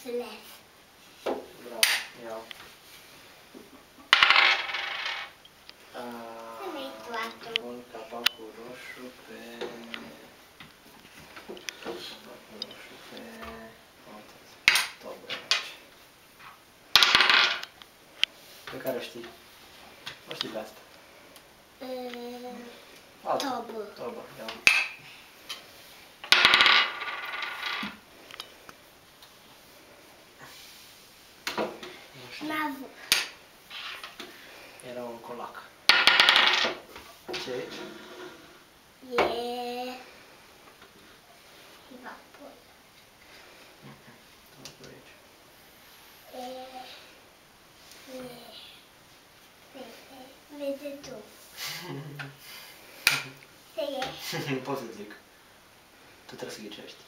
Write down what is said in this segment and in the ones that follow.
Înțeles. Bravo, iau. Să-mi-i toată. Pun capacul roșu pe... Capacul roșu pe... Tobă aici. Pe care o știi? O știi pe asta? Tobă. Tobă, iau. N-a văzut. Era un colac. Ce e? E... Vapor. Tobă aici. Vede tu. Ce e? Nu pot să zic. Tu trebuie să ghicești.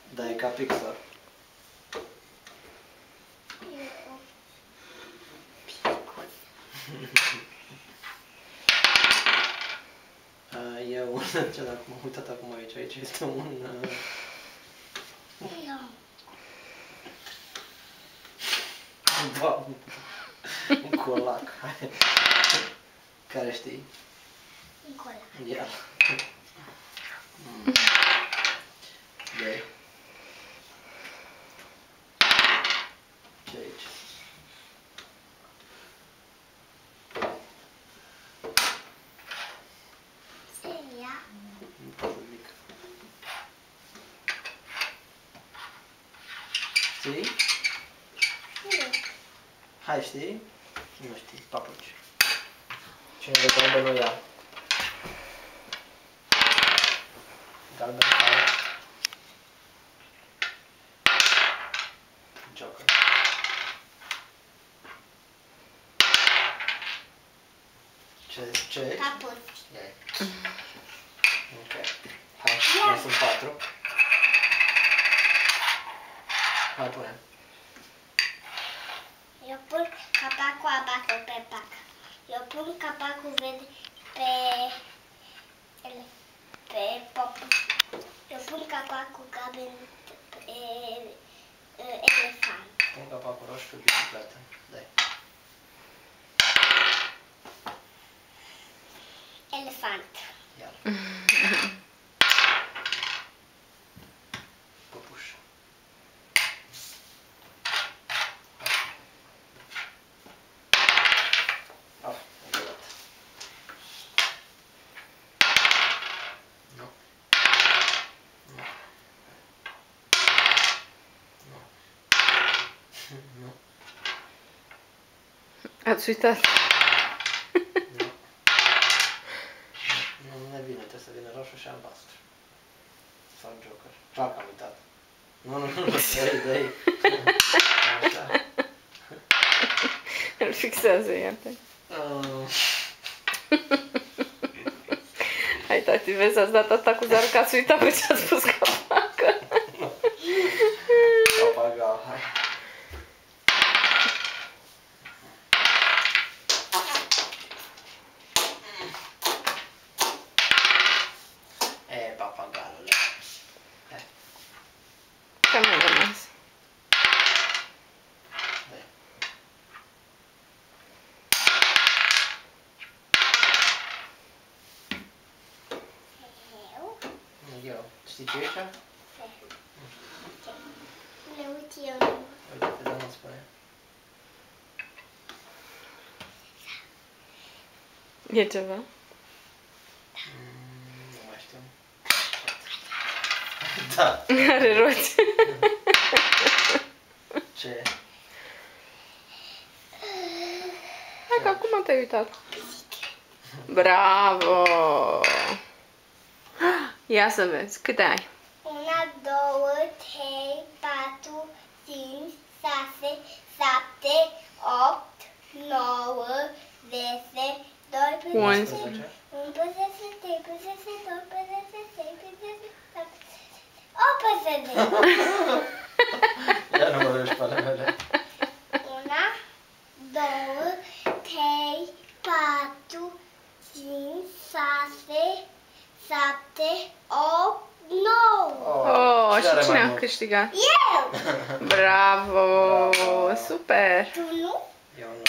Da, e ca Pixar. E un... Ce dacă m-am uitat acum aici este un... Un colac. Care știi? Un colac. Ia. Doi. Ce aici? Ce e ea? Nu pot să zic. Știi? Nu. Hai, știi? Nu știi, papuci. Cine de galben nu ia. Galben sau... Joker. Ce? Papuci. Ia. Ok. Hai, mai sunt 4. Hai, pune. Eu pun capacul albastru pe pac. Eu pun capacul verde pe popuș. Eu pun capacul galben pe elefant. Pun capacul roșu pe bicicletă. Dai. Elefant. Iar. Păpuș. Ah, încă Nu. Nu. Nu. Nu. Ați uitat. Nu. Nu ne vine, trebuie să vină roșu și albastru. Sau Joker. Clar că am uitat. Nu, dă-i. Așa. Îl fixează, iată. Hai, tati, vezi, ați dat asta cu zarul că ați uitat pe ce ați spus capacă. Papagal, hai. Papagalule. Hai. Că mi-a rămas. Dai. Eu. Știi ce e aici? Le uit eu. Uite-te, dar nu-ți spune. E ceva? Nu mai știu. Da. Are roți. Ce e? Hai că acum te-ai uitat. Bravo! Ia să vezi, câte ai? 1, 2, 3, 4, 5, 6, 7, 8, 9, 10, 12, 11. 11, 13, 14, 15, 18. Ia nu mă vezi pe ale mele. 1, 2, 3, 4, 5, 6, 7, 8, 9. Oh, și are mai cine a mult? câștigat? Eu! Bravo! Bravo. Super! Tu nu? Eu nu.